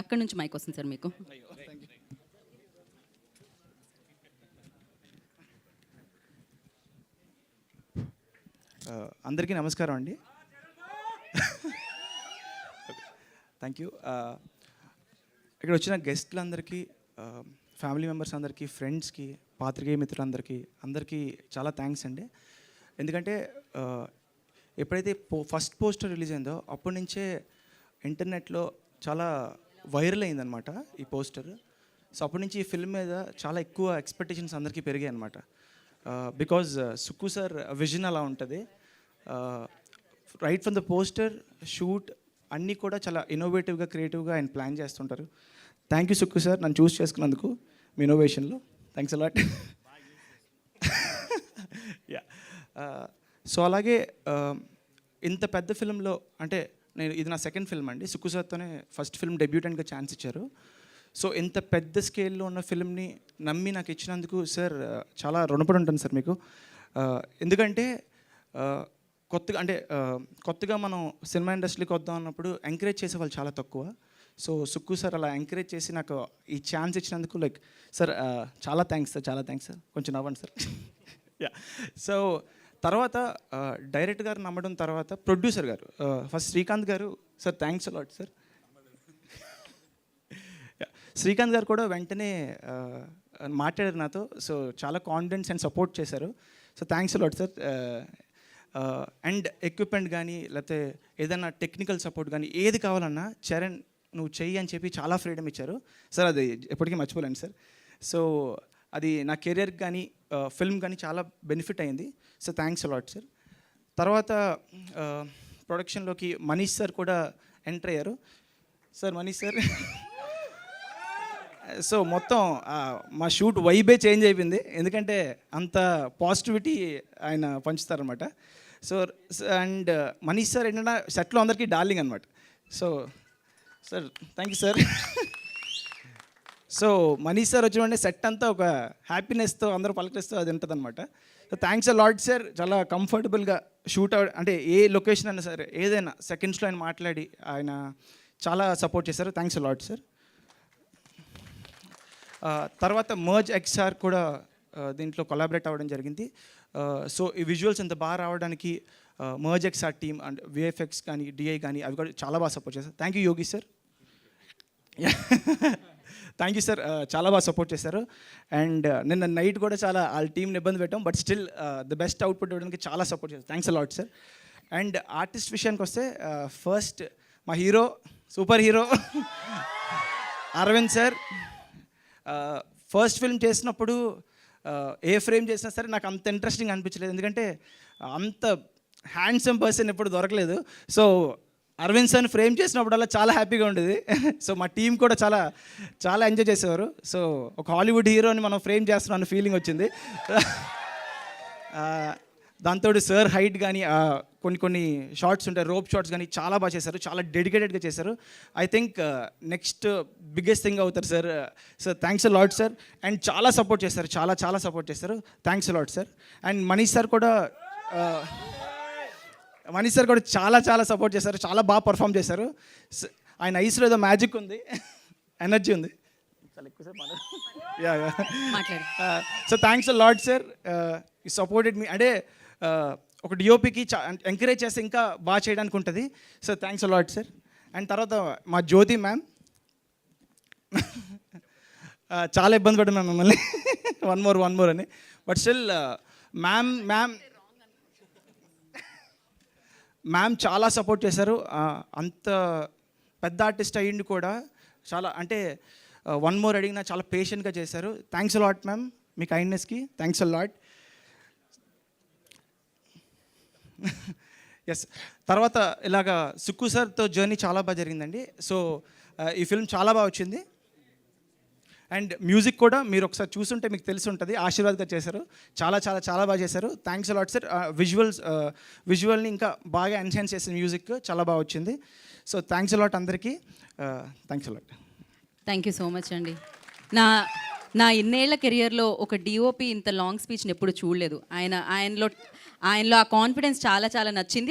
అక్కడ నుంచి మైక్ వస్తుంది సార్ మీకు. అందరికీ నమస్కారం అండి. Thank you. ఇక్కడ వచ్చిన గెస్ట్లందరికీ, ఫ్యామిలీ మెంబర్స్ అందరికీ, ఫ్రెండ్స్కి, పాత్రికేయ మిత్రులందరికీ అందరికీ చాలా థ్యాంక్స్ అండి. ఎందుకంటే ఎప్పుడైతే ఫస్ట్ పోస్టర్ రిలీజ్ అయిందో అప్పటి నుంచే ఇంటర్నెట్లో చాలా వైరల్ అయిందనమాట ఈ పోస్టర్. సో అప్పటి నుంచి ఈ ఫిల్మ్ మీద చాలా ఎక్కువ ఎక్స్పెక్టేషన్స్ అందరికీ పెరిగాయి అనమాట. బికాజ్ సుక్కు సార్ విజన్ అలా ఉంటుంది. Right from the poster, shoot అన్నీ కూడా చాలా ఇన్నోవేటివ్గా, క్రియేటివ్గా ఆయన ప్లాన్ చేస్తుంటారు. థ్యాంక్ యూ సుక్కు సార్, నన్ను చూస్ చేసుకున్నందుకు మీ ఇన్నోవేషన్లో. Thanks a lot. యా. సో అలాగే ఇంత పెద్ద ఫిల్మ్లో, అంటే ఇది నా సెకండ్ ఫిల్మ్ అండి. సుక్కు సార్తోనే ఫస్ట్ ఫిల్మ్ డెబ్యూటెంట్గా ఛాన్స్ ఇచ్చారు. సో ఇంత పెద్ద స్కేల్లో ఉన్న ఫిల్మ్ని నమ్మి నాకు ఇచ్చినందుకు సార్ చాలా రుణపడి ఉంటాను సార్ మీకు. ఎందుకంటే కొత్తగా మనం సినిమా ఇండస్ట్రీకి వద్దాం అన్నప్పుడు ఎంకరేజ్ చేసే వాళ్ళు చాలా తక్కువ. సో సుక్కు సార్ అలా ఎంకరేజ్ చేసి నాకు ఈ ఛాన్స్ ఇచ్చినందుకు సార్ చాలా థ్యాంక్స్ సార్. కొంచెం నవ్వండి సార్. యా. సో తర్వాత డైరెక్టర్ గారు నమ్మడం, తర్వాత ప్రొడ్యూసర్ గారు, ఫస్ట్ శ్రీకాంత్ గారు, sir thanks a lot sir. Srikanth గారు కూడా వెంటనే మాట్లాడారు నాతో. సో చాలా కాన్ఫిడెన్స్ అండ్ సపోర్ట్ చేశారు. So thanks a lot sir. And equipment కానీ, లేకపోతే ఏదైనా టెక్నికల్ సపోర్ట్ కానీ ఏది కావాలన్నా చరణ్ నువ్వు చెయ్యి అని చెప్పి చాలా ఫ్రీడమ్ ఇచ్చారు సార్. అది ఎప్పటికీ మర్చిపోలేండి సార్. సో అది నా కెరియర్కి కానీ, ఫిల్మ్ కానీ చాలా బెనిఫిట్ అయింది. So thanks a lot sir. తర్వాత ప్రొడక్షన్లోకి మనీష్ సార్ కూడా ఎంటర్ అయ్యారు. సార్ మనీష్ సార్, సో మొత్తం మా షూట్ వైబే చేంజ్ అయిపోయింది. ఎందుకంటే అంత పాజిటివిటీ ఆయన పంచుతారనమాట. సో అండ్ మనీష్ సార్ ఏంటంటే సెట్లో అందరికీ డార్లింగ్ అనమాట. So sir thank you sir. So Manish sir వచ్చిన సెట్ అంతా ఒక హ్యాపీనెస్తో అందరూ పలకరిస్తూ అది ఉంటుంది అనమాట. So thanks lot sir. చాలా కంఫర్టబుల్గా షూట్ అంటే ఏ లొకేషన్ అయినా సరే ఏదైనా సెకండ్స్లో ఆయన మాట్లాడి ఆయన చాలా సపోర్ట్ చేశారు. Thanks lot sir. తర్వాత మర్జ్ ఎక్స్ఆర్ కూడా దీంట్లో కొలాబరేట్ అవ్వడం జరిగింది. సో ఈ విజువల్స్ ఇంత బాగా రావడానికి merge XR team and VFX కానీ, డిఐ కానీ అవి కూడా చాలా బాగా సపోర్ట్ చేశారు. Thank you Yogi sir. Thank you sir, చాలా బాగా సపోర్ట్ చేశారు. అండ్ నిన్న నైట్ కూడా చాలా వాళ్ళ టీంని ఇబ్బంది పెట్టాం, but still the best output ఇవ్వడానికి చాలా సపోర్ట్ చేశారు. Thanks a lot sir. And artist విషయానికి వస్తే ఫస్ట్ మా hero, super hero Arvind sir. First film చేసినప్పుడు ఏ ఫ్రేమ్ చేసినా సరే నాకు అంత ఇంట్రెస్టింగ్ అనిపించలేదు, ఎందుకంటే అంత హ్యాండ్సమ్ పర్సన్ ఎప్పుడు దొరకలేదు. సో అరవింద్ సార్ని ఫ్రేమ్ చేసినప్పుడల్లా చాలా హ్యాపీగా ఉండేది. సో మా టీం కూడా చాలా చాలా ఎంజాయ్ చేసేవారు. సో ఒక హాలీవుడ్ హీరోని మనం ఫ్రేమ్ చేస్తున్నాం అన్న ఫీలింగ్ వచ్చింది. దాంతో సార్ హైట్ కానీ కొన్ని షార్ట్స్ ఉంటాయి, రోప్ షార్ట్స్ కానీ చాలా బాగా చేశారు, చాలా డెడికేటెడ్గా చేశారు. I think next biggest thing అవుతారు sir. So thanks lot sir. And చాలా సపోర్ట్ చేశారు, చాలా సపోర్ట్ చేశారు. Thanks lot sir. And Manish sir కూడా చాలా సపోర్ట్ చేశారు, చాలా బాగా పర్ఫామ్ చేశారు. ఆయన ఐస్లో ఏదో మ్యాజిక్ ఉంది, ఎనర్జీ ఉంది. So thanks lot sir. ఈ సపోర్టెడ్ మీ, అంటే ఒక డిఓపికి ఎంకరేజ్ చేస్తే ఇంకా బాగా చేయడానికి ఉంటుంది. So thanks lot sir. And తర్వాత మా జ్యోతి మ్యామ్, చాలా ఇబ్బంది పడ్డాను మ్యామ్ మిమ్మల్ని వన్ మోర్ అని, బట్ స్టిల్ మ్యామ్ చాలా సపోర్ట్ చేశారు. అంత పెద్ద ఆర్టిస్ట్ అయ్యింది కూడా చాలా, అంటే వన్ మోర్ అడిగినా చాలా పేషెంట్గా చేశారు. థ్యాంక్స్ లాట్ మ్యామ్, మీ కైండ్నెస్కి థ్యాంక్స్ లాట్. ఎస్. తర్వాత ఇలాగా సుక్కు సార్తో జర్నీ చాలా బాగా జరిగిందండి. సో ఈ ఫిల్మ్ చాలా బాగా వచ్చింది. అండ్ మ్యూజిక్ కూడా మీరు ఒకసారి చూస్తుంటే మీకు తెలిసి ఉంటుంది, ఆశీర్వాద్ గారు చేశారు, చాలా బాగా చేశారు. Thanks a lot sir. విజువల్ని ఇంకా బాగా ఎన్హాన్స్ చేసిన మ్యూజిక్ చాలా బాగా వచ్చింది. సో థ్యాంక్స్ అలాట్ అందరికీ. Thanks a lot. Thank you so much అండి. నా ఇన్నేళ్ల కెరియర్లో ఒక డిఓపి ఇంత లాంగ్ స్పీచ్ని ఎప్పుడు చూడలేదు. ఆయనలో ఆ కాన్ఫిడెన్స్ చాలా నచ్చింది.